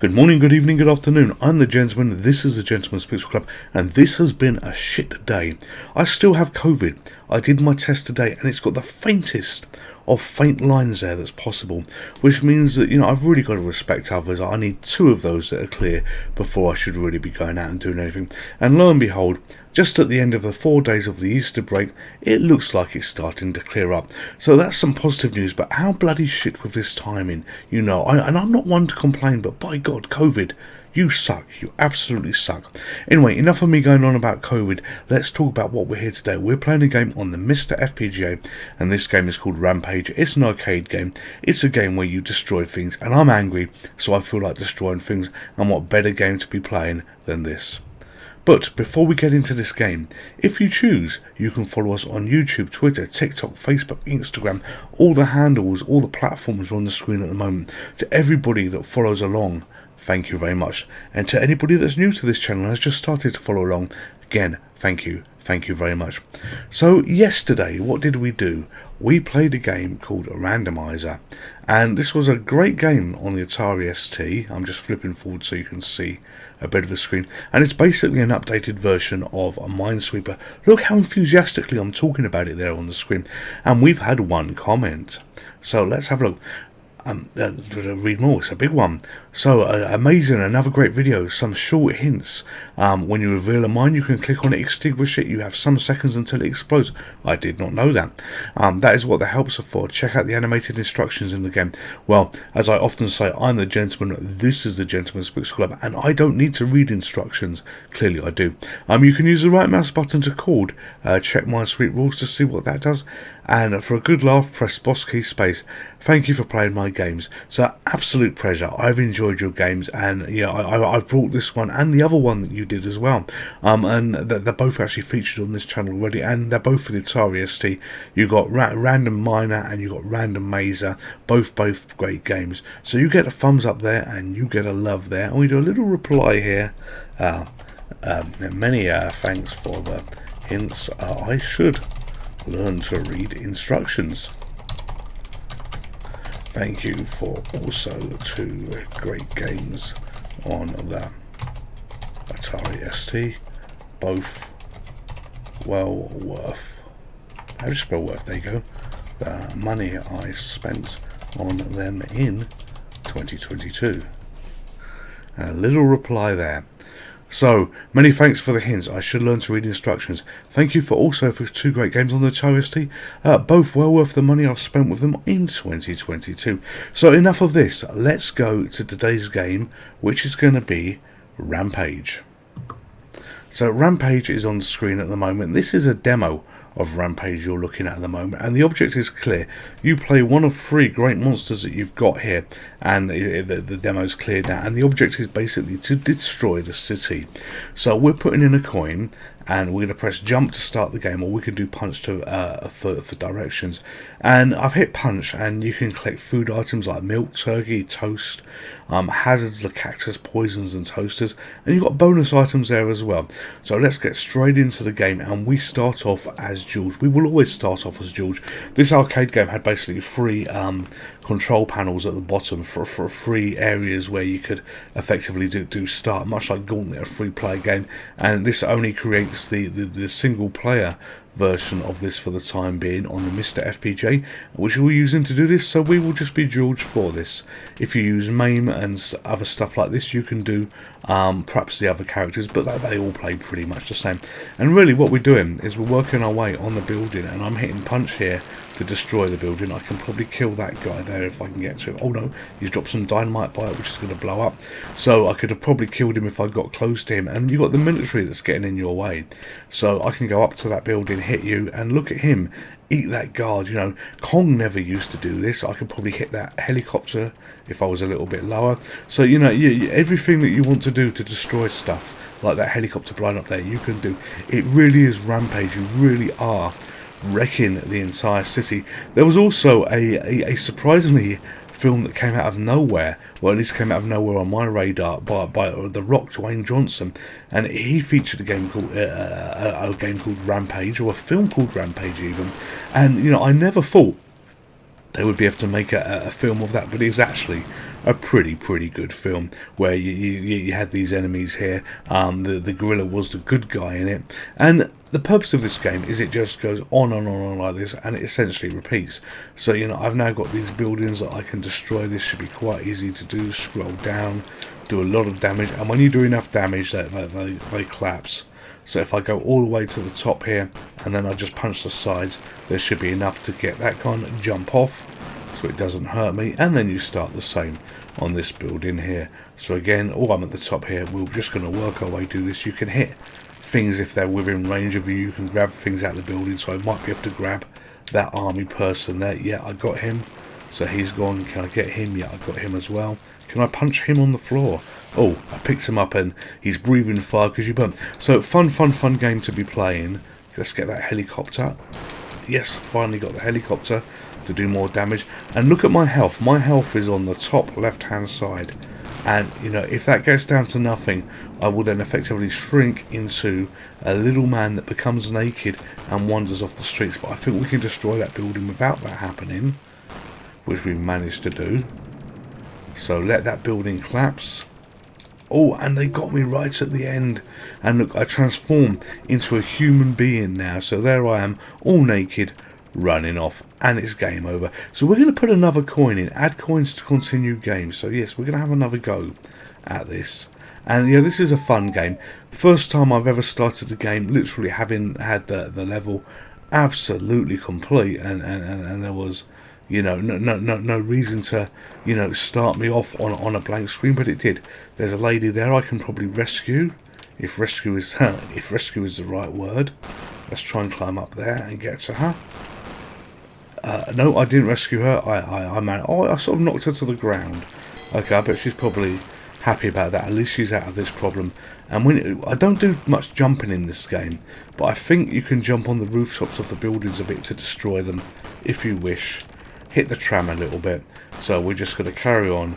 Good morning, good evening, good afternoon. I'm the Gentleman, this is the Gentleman's Pixel Club, and this has been a shit day. I still have COVID. I did my test today, and it's got the faintest of faint lines there that's possible, which means that, I've really got to respect others. I need 2 of those that are clear before I should really be going out and doing anything. And lo and behold, just at the end of the 4 days of the Easter break, it looks like it's starting to clear up. So that's some positive news, but how bloody shit with this timing, and I'm not one to complain, but by God, COVID, you suck. You absolutely suck. Anyway, enough of me going on about COVID. Let's talk about what we're here today. We're playing a game on the MiSTer FPGA, and this game is called Rampage. It's an arcade game. It's a game where you destroy things, and I'm angry, so I feel like destroying things, and what better game to be playing than this? But before we get into this game, if you choose, you can follow us on YouTube, Twitter, TikTok, Facebook, Instagram. All the handles, all the platforms are on the screen at the moment. To everybody that follows along, thank you very much. And to anybody that's new to this channel and has just started to follow along, again, thank you. Thank you very much. So yesterday, what did we do? We played a game called Randomizer. And this was a great game on the Atari ST. I'm just flipping forward so you can see a bit of a screen. And it's basically an updated version of a Minesweeper. Look how enthusiastically I'm talking about it there on the screen. And we've had 1 comment. So let's have a look. Read more, it's a big one. So amazing, another great video, some short hints. When you reveal a mine, you can click on it, extinguish it, you have some seconds until it explodes. I did not know that. That is what the helps are for. Check out the animated instructions in the game. Well, as I often say, I'm the Gentleman, this is the Gentleman's Pixel Club, and I don't need to read instructions. Clearly I do. You can use the right mouse button to chord, check my sweet rules to see what that does, and for a good laugh, press boss key space. Thank you for playing my games. So absolute pleasure. I've enjoyed your games, and I brought this one and the other one that you did as well. And they're both actually featured on this channel already, and they're both for the Atari ST. You got Random Miner and you got Randomizer, both great games. So you get a thumbs up there and you get a love there. And we do a little reply here. Many thanks for the hints. I should learn to read instructions. Thank you for also 2 great games on the Atari ST. Both well worth. How do you spell worth? There you go. The money I spent on them in 2022. And a little reply there. So, many thanks for the hints. I should learn to read instructions. Thank you for also for 2 great games on the Atari ST. Both well worth the money I've spent with them in 2022. So, enough of this. Let's go to today's game, which is going to be Rampage. So, Rampage is on the screen at the moment. This is a demo of Rampage you're looking at the moment, and the object is clear. You play one of 3 great monsters that you've got here, and the demo's cleared now, and the object is basically to destroy the city. So we're putting in a coin, and we're going to press jump to start the game, or we can do punch to for directions. And I've hit punch, and you can collect food items like milk, turkey, toast, hazards, the cactus, poisons and toasters, and you've got bonus items there as well. So let's get straight into the game, and we start off as George. We will always start off as George. This arcade game had basically 3 control panels at the bottom for 3 areas where you could effectively do start, much like Gauntlet, a free player game, and this only creates the single player version of this for the time being on the MiSTer FPGA, which we're using to do this. So we will just be George for this. If you use MAME and other stuff like this, you can do perhaps the other characters, but they all play pretty much the same. And really what we're doing is we're working our way on the building, and I'm hitting punch here to destroy the building. I can probably kill that guy there if I can get to him. Oh no, he's dropped some dynamite by it, which is going to blow up. So I could have probably killed him if I got close to him. And you've got the military that's getting in your way. So I can go up to that building, hit you, and look at him eat that guard. Kong never used to do this. I could probably hit that helicopter if I was a little bit lower. So everything that you want to do to destroy stuff, like that helicopter blowing up there, you can do. It really is Rampage. You really are wrecking the entire city. There was also a surprisingly film that came out of nowhere, well, at least came out of nowhere on my radar, by The Rock, Dwayne Johnson, and he featured a game called Rampage, or a film called Rampage even. And I never thought they would be able to make a film of that, but it was actually a pretty good film, where you had these enemies here. The gorilla was the good guy in it, and the purpose of this game is it just goes on and on like this, and it essentially repeats. So I've now got these buildings that I can destroy. This should be quite easy to do. Scroll down, do a lot of damage, and when you do enough damage, they collapse. So if I go all the way to the top here, and then I just punch the sides, there should be enough to get that kind of jump off, so it doesn't hurt me. And then you start the same on this building here. So again, I'm at the top here. We're just going to work our way through this. You can hit things if they're within range of you. You can grab things out of the building, so I might be able to grab that army person there. Yeah, I got him. So he's gone. Can I get him? Yeah, I got him as well. Can I punch him on the floor? Oh, I picked him up and he's breathing fire because you burnt. So fun game to be playing. Let's get that helicopter. Yes, finally got the helicopter to do more damage. And look at my health. My health is on the top left hand side. And if that gets down to nothing, I will then effectively shrink into a little man that becomes naked and wanders off the streets. But I think we can destroy that building without that happening, which we've managed to do. So let that building collapse. Oh, and they got me right at the end. And look, I transform into a human being now. So there I am, all naked, running off, and it's game over. So we're going to put another coin in. Add coins to continue game. So yes, we're going to have another go at this. And this is a fun game. First time I've ever started the game, literally having had the level absolutely complete, and there was no reason to start me off on a blank screen, but it did. There's a lady there I can probably rescue, if rescue is the right word. Let's try and climb up there and get to her. No, I didn't rescue her. I sort of knocked her to the ground. Okay, I bet she's probably happy about that. At least she's out of this problem. And I don't do much jumping in this game, but I think you can jump on the rooftops of the buildings a bit to destroy them if you wish. Hit the tram a little bit. So we're just going to carry on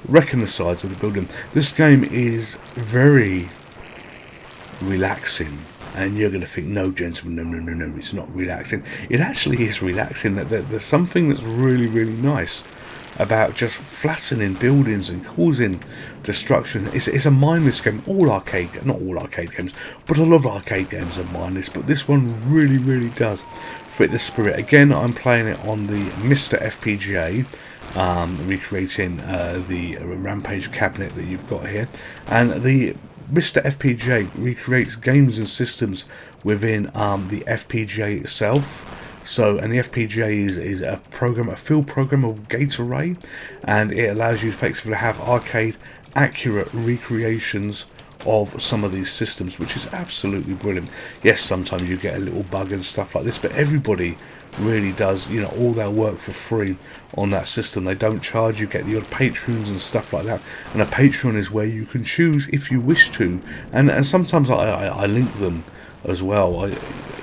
wrecking the sides of the building. This game is very relaxing, and you're going to think, no gentlemen, no, it's not relaxing. It actually is relaxing. There's something that's really nice about just flattening buildings and causing destruction. It's a mindless game. Not all arcade games, but a lot of arcade games are mindless, but this one really does fit the spirit. Again, I'm playing it on the MiSTer FPGA, recreating the Rampage cabinet that you've got here, and the MiSTer FPGA recreates games and systems within the FPGA itself. So, and the FPGA is a field programmable gate array, and it allows you effectively to have arcade accurate recreations of some of these systems, which is absolutely brilliant. Yes, sometimes you get a little bug and stuff like this, but everybody really does all their work for free on that system. They don't charge. You get the odd patrons and stuff like that, and a patron is where you can choose if you wish to, and sometimes I link them as well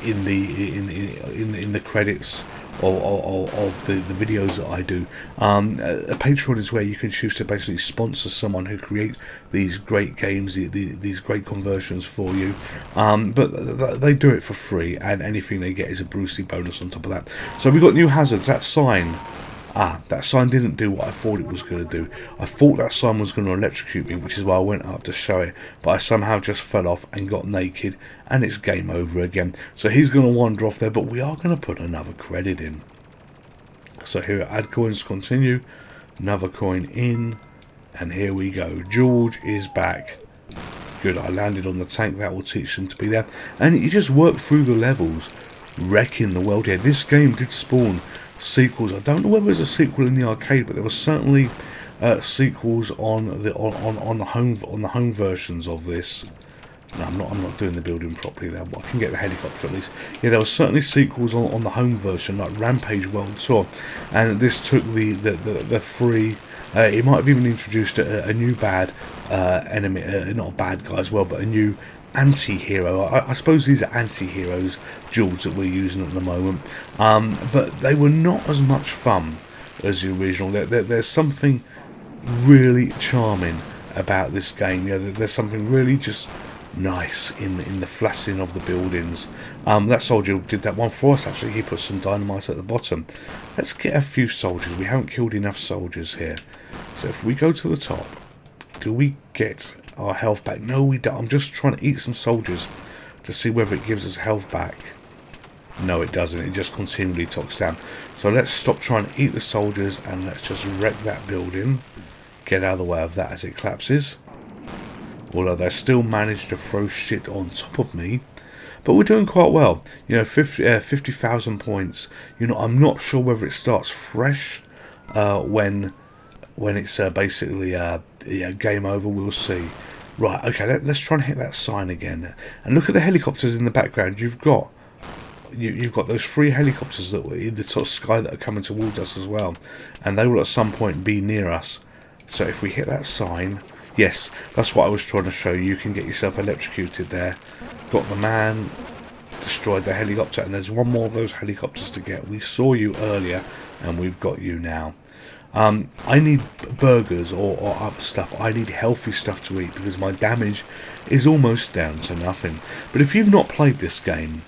in the credits of the videos that I do. A Patreon is where you can choose to basically sponsor someone who creates these great games, these great conversions for you, but they do it for free, and anything they get is a Brucey bonus on top of that. So we've got new hazards. That sign didn't do what I thought it was going to do. I thought that sign was going to electrocute me, which is why I went up to show it, but I somehow just fell off and got naked, and it's game over again. So he's going to wander off there, but we are going to put another credit in. So here, add coins, continue, another coin in, and here we go. George is back. Good, I landed on the tank. That will teach them to be there. And you just work through the levels, wrecking the world here. This game did spawn sequels. I don't know whether there's a sequel in the arcade, but there was certainly sequels on the home versions of this. No, I'm not doing the building properly there, but I can get the helicopter at least. Yeah, there were certainly sequels on the home version, like Rampage World Tour, and this took the free. It might have even introduced a new bad enemy, not a bad guy as well, but a new anti-hero. I suppose these are anti-heroes, Jules, that we're using at the moment, but they were not as much fun as the original. There's something really charming about this game. There's something really just nice in the flattening of the buildings. That soldier did that one for us actually. He put some dynamite at the bottom. Let's get a few soldiers. We haven't killed enough soldiers here. So if we go to the top, do we get our health back? No, we don't. I'm just trying to eat some soldiers to see whether it gives us health back. No, it doesn't. It just continually talks down. So let's stop trying to eat the soldiers and let's just wreck that building. Get out of the way of that as it collapses. Although they still managed to throw shit on top of me. But we're doing quite well. You know, 50,000 points. You know, I'm not sure whether it starts fresh when it's basically game over. We'll see. Right, okay, let's try and hit that sign again. And look at the helicopters in the background. You've got those 3 helicopters that were in the top sky that are coming towards us as well. And they will at some point be near us. So if we hit that sign... Yes, that's what I was trying to show you. You can get yourself electrocuted there. Got the man, destroyed the helicopter, and there's one more of those helicopters to get. We saw you earlier, and we've got you now. I need burgers or other stuff. I need healthy stuff to eat because my damage is almost down to nothing. But if you've not played this game,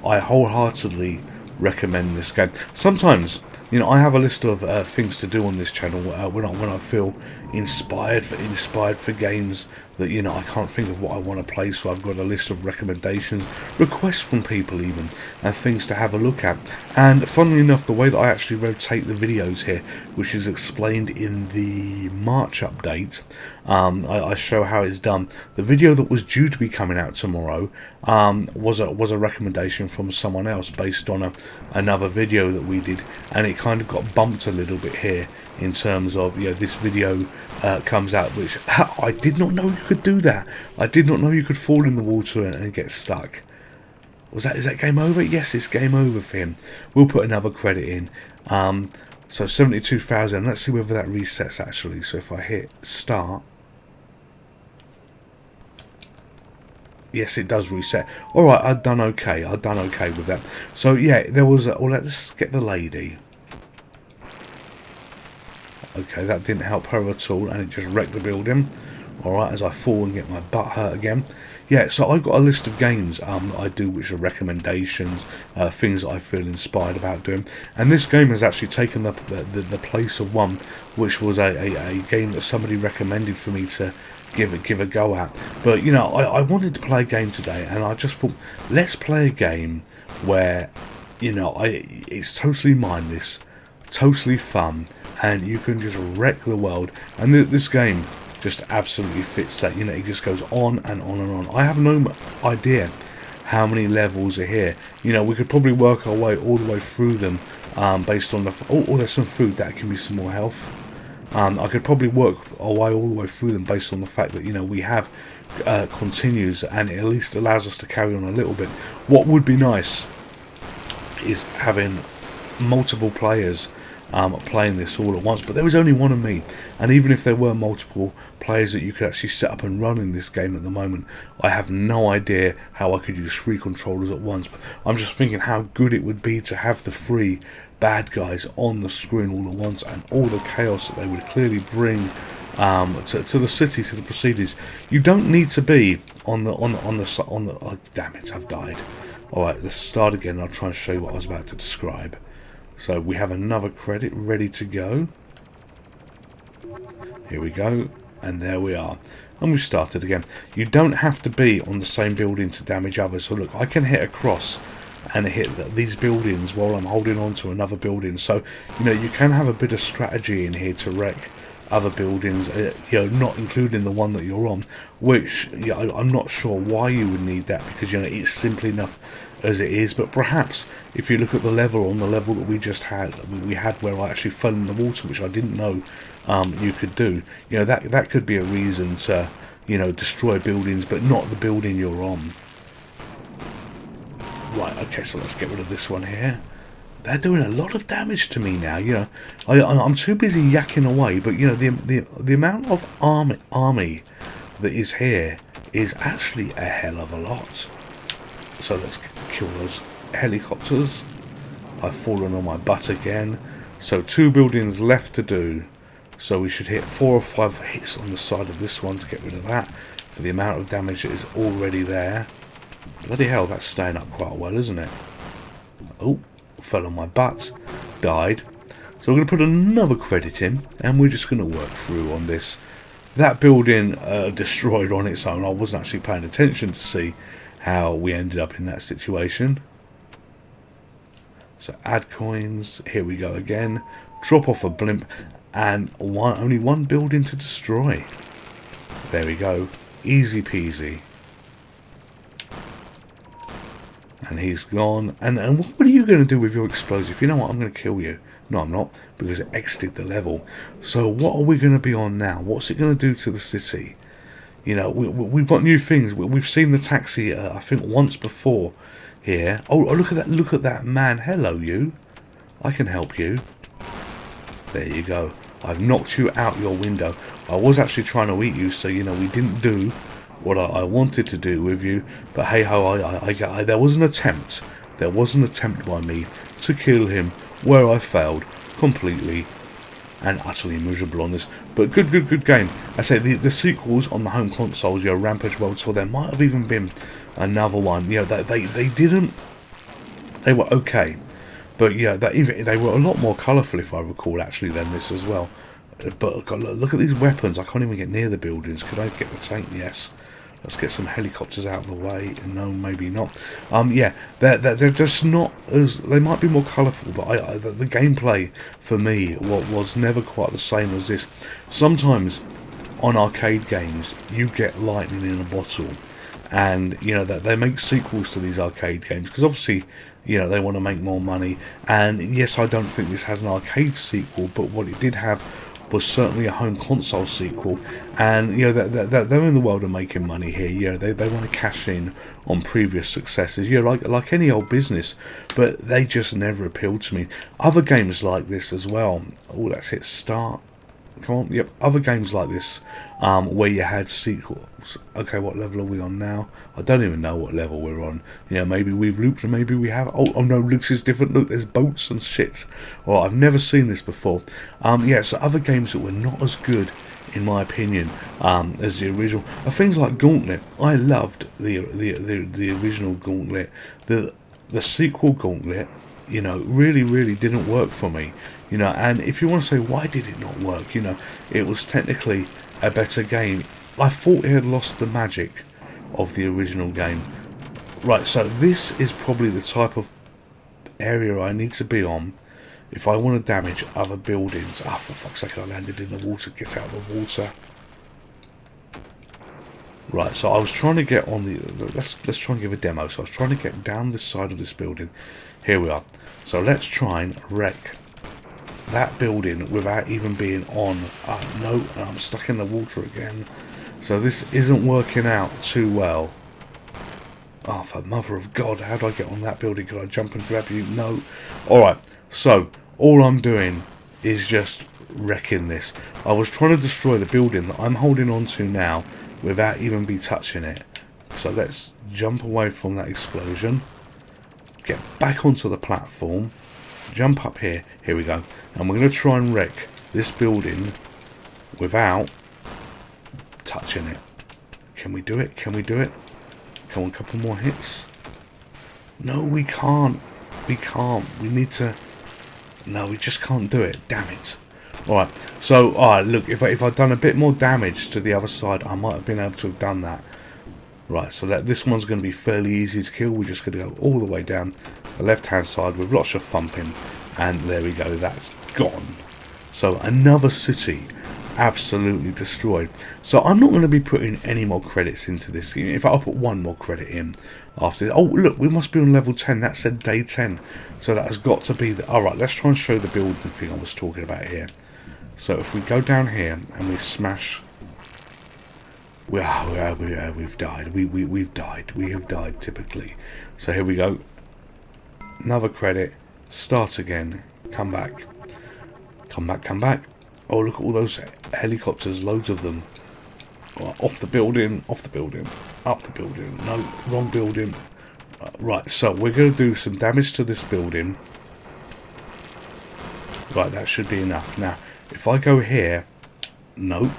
I wholeheartedly recommend this game. Sometimes, you know, I have a list of things to do on this channel when I feel inspired for games that, you know, I can't think of what I want to play, so I've got a list of recommendations, requests from people even, and things to have a look at. And funnily enough, the way that I actually rotate the videos here, which is explained in the March update, I show how it's done. The video that was due to be coming out tomorrow was a recommendation from someone else based on another video that we did, and it kind of got bumped a little bit here in terms of, you know, this video comes out, which I did not know you could do that. I did not know you could fall in the water and get stuck. Is that game over? Yes, it's game over for him. We'll put another credit in. So 72,000. Let's see whether that resets actually. So if I hit start, yes, it does reset. All right, I've done okay. I've done okay with that. So yeah, there was. Let's get the lady. Okay, that didn't help her at all, and it just wrecked the building. Alright, as I fall and get my butt hurt again. Yeah, so I've got a list of games I do which are recommendations, things that I feel inspired about doing. And this game has actually taken the place of one, which was a game that somebody recommended for me to give a go at. But, you know, I wanted to play a game today, and I just thought, let's play a game where, you know, it's totally mindless, totally fun, and you can just wreck the world. And this game just absolutely fits that. You know, it just goes on and on and on. I have no idea how many levels are here. You know, we could probably work our way all the way through them based on the... Oh, there's some food. That can be some more health. I could probably work our way all the way through them based on the fact that, you know, we have continues, and it at least allows us to carry on a little bit. What would be nice is having multiple players playing this all at once, but there was only one of me, and even if there were multiple players that you could actually set up and run in this game at the moment, I have no idea how I could use 3 controllers at once. But I'm just thinking how good it would be to have the 3 bad guys on the screen all at once, and all the chaos that they would clearly bring to the city, to the proceedings. You don't need to be on the oh, damn it, I've died. Alright, let's start again. I'll try and show you what I was about to describe. So we have another credit ready to go. Here we go. And there we are. And we've started again. You don't have to be on the same building to damage others. So look, I can hit across and hit these buildings while I'm holding on to another building. So, you know, you can have a bit of strategy in here to wreck other buildings, you know, not including the one that you're on, which, you know, I'm not sure why you would need that, because, you know, it's simple enough as it is. But perhaps if you look at the level, on the level that we just had, we had where I actually fell in the water, which I didn't know you could do, you know, that could be a reason to, you know, destroy buildings, but not the building you're on. Right, okay, so let's get rid of this one here. They're doing a lot of damage to me now. You know, I'm too busy yakking away, but, you know, the amount of army that is here is actually a hell of a lot. So let's kill those helicopters. I've fallen on my butt again. So 2 buildings left to do. So we should hit 4 or 5 hits on the side of this one to get rid of that, for the amount of damage that is already there. Bloody hell, that's staying up quite well, isn't it? Oh, fell on my butt. Died. So we're going to put another credit in, and we're just going to work through on this. That building destroyed on its own. I wasn't actually paying attention to see how we ended up in that situation. So add coins. Here we go again. Drop off a blimp, and only one building to destroy. There we go. Easy peasy. And he's gone. And what are you going to do with your explosive? You know what? I'm going to kill you. No, I'm not, because it exited the level. So what are we going to be on now? What's it going to do to the city? You know, we've got new things. We've seen the taxi, I think, once before here. Oh, look at that! Look at that man. Hello, you. I can help you. There you go. I've knocked you out your window. I was actually trying to eat you, so you know we didn't do what I wanted to do with you. But hey ho, there was an attempt. There was an attempt by me to kill him, where I failed completely and utterly miserable on this. But good game. I say the sequels on the home consoles, you know, Rampage World Tour, there might have even been another one. You know, they didn't. They were okay, but yeah, they were a lot more colourful, if I recall, actually, than this as well. But look at these weapons. I can't even get near the buildings. Could I get the tank? Yes. Let's get some helicopters out of the way. No, maybe not. Yeah, they're just not as... They might be more colourful, but the gameplay, for me, was never quite the same as this. Sometimes, on arcade games, you get lightning in a bottle. And, you know, that they make sequels to these arcade games. Because, obviously, you know, they want to make more money. And, yes, I don't think this has an arcade sequel, but what it did have was certainly a home console sequel, and you know they're in the world of making money here. You know, they want to cash in on previous successes. You know, like any old business, but they just never appealed to me. Other games like this as well. Oh, that's it. Start. Come on. Yep. Other games like this, where you had sequels. Okay, what level are we on now? I don't even know what level we're on. You know, maybe we've looped, and maybe we have. Oh no, this is different. Look, there's boats and shit. Well, I've never seen this before. Yeah, so other games that were not as good, in my opinion, as the original are things like Gauntlet. I loved the original Gauntlet. The sequel Gauntlet, you know, really didn't work for me. You know, and if you want to say why did it not work, you know, it was technically a better game. I thought it had lost the magic of the original game. Right, so this is probably the type of area I need to be on if I want to damage other buildings. Ah, for fuck's sake, I landed in the water. Get out of the water. Right, so I was trying to get on the... Let's try and give a demo. So I was trying to get down this side of this building. Here we are. So let's try and wreck that building without even being on. No, I'm stuck in the water again. So this isn't working out too well. Oh, for mother of God, how do I get on that building? Could I jump and grab you? No. Alright, so all I'm doing is just wrecking this. I was trying to destroy the building that I'm holding on to now without even be touching it. So let's jump away from that explosion. Get back onto the platform. Jump up here. Here we go. And we're going to try and wreck this building without touching it. Can we do it? Can we do it? Come on, a couple more hits. No, we can't. We can't. We need to... No, we just can't do it. Damn it. Alright, so, alright, look, if I'd done a bit more damage to the other side, I might have been able to have done that. Right, so this one's going to be fairly easy to kill. We're just going to go all the way down the left-hand side with lots of thumping. And there we go, that's gone. So, another city absolutely destroyed. So, I'm not going to be putting any more credits into this. In fact, I'll put one more credit in after. Oh, look, we must be on level 10. That said day 10. So, that has got to be the... Alright, let's try and show the building thing I was talking about here. So, if we go down here and we smash... we've died. We've died. We have died, typically. So, here we go. Another credit. Start again. Come back. Come back, come back. Oh, look at all those helicopters. Loads of them. Off the building. Off the building. Up the building. No, wrong building. Right, so we're going to do some damage to this building. Right, that should be enough. Now, If I go here, nope.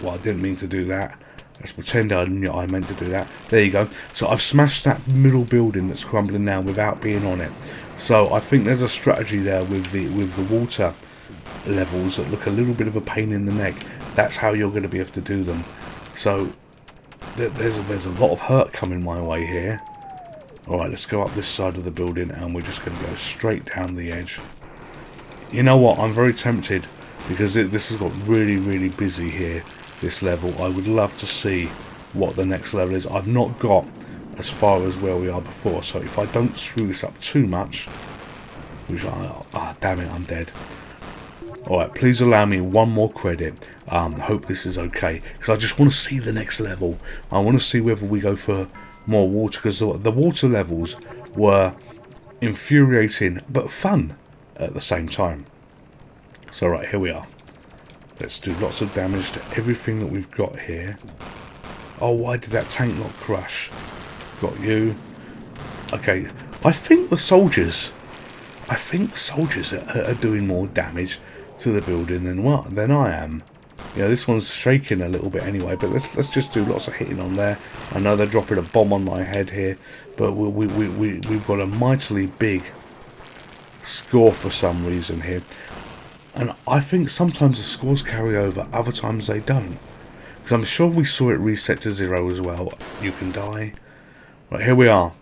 Well, I didn't mean to do that. Let's pretend I meant to do that. There you go. So I've smashed that middle building that's crumbling now without being on it. So I think there's a strategy there with the water levels that look a little bit of a pain in the neck. That's how you're going to be able to do them. So there's a lot of hurt coming my way here. Alright, let's go up this side of the building and we're just going to go straight down the edge. You know what, I'm very tempted because this has got really, really busy here, this level. I would love to see what the next level is. I've not got as far as where we are before, so if I don't screw this up too much, which damn it, I'm dead. Alright, please allow me one more credit. Hope this is okay, because I just want to see the next level. I want to see whether we go for more water, because the water levels were infuriating but fun at the same time. So right, here we are. Let's do lots of damage to everything that we've got here. Oh, why did that tank not crush? Got you. Okay, I think the soldiers are doing more damage to the building than I am. Yeah, this one's shaking a little bit anyway, but let's just do lots of hitting on there. I know they're dropping a bomb on my head here, but we've got a mightily big score for some reason here. And I think sometimes the scores carry over, other times they don't. Because I'm sure we saw it reset to 0 as well. You can die. Right, here we are.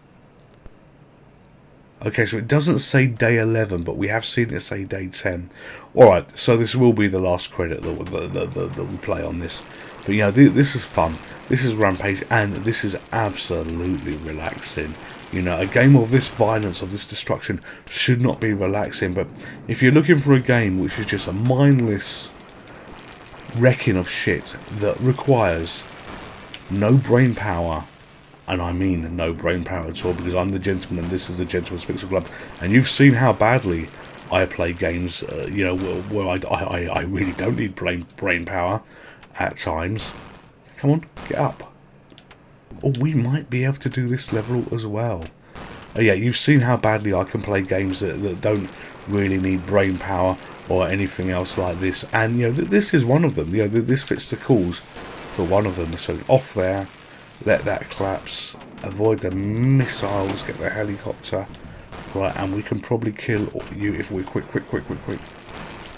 Okay, so it doesn't say day 11, but we have seen it say day 10. Alright, so this will be the last credit that we play on this. But yeah, this is fun. This is Rampage, and this is absolutely relaxing. You know, a game of this violence, of this destruction, should not be relaxing. But if you're looking for a game which is just a mindless wrecking of shit that requires no brain power, and I mean no brain power at all, because I'm the gentleman and this is the Gentleman's Pixel Club, and you've seen how badly I play games, you know, where I really don't need brain power at times. Come on, get up. Or we might be able to do this level as well. Yeah, you've seen how badly I can play games that don't really need brain power or anything else like this. And, you know, this is one of them. You know, this fits the calls for one of them. So off there, let that collapse, avoid the missiles, get the helicopter. Right, and we can probably kill you if we're quick.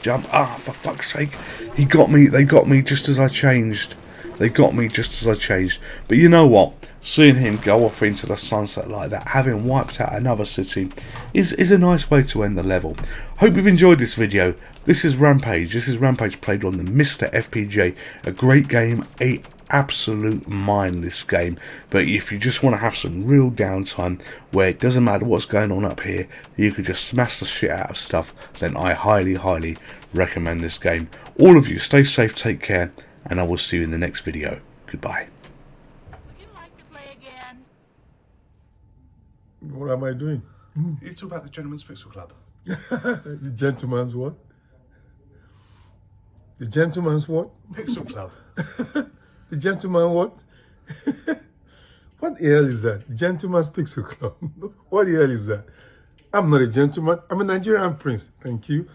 Jump. Ah, for fuck's sake. He got me. They got me just as I changed. They got me just as I changed. But you know what? Seeing him go off into the sunset like that, having wiped out another city, is a nice way to end the level. Hope you've enjoyed this video. This is Rampage. This is Rampage played on the MiSTer FPGA. A great game. A absolute mindless game. But if you just want to have some real downtime where it doesn't matter what's going on up here, you could just smash the shit out of stuff, then I highly recommend this game. All of you, stay safe, take care, and I will see you in the next video. Goodbye. Would you like to play again? What am I doing? You talk about the Gentleman's Pixel Club. The gentleman's what? The gentleman's what? Pixel Club. The gentleman what? What the hell is that? The Gentleman's Pixel Club. What the hell is that? I'm not a gentleman. I'm a Nigerian prince. Thank you.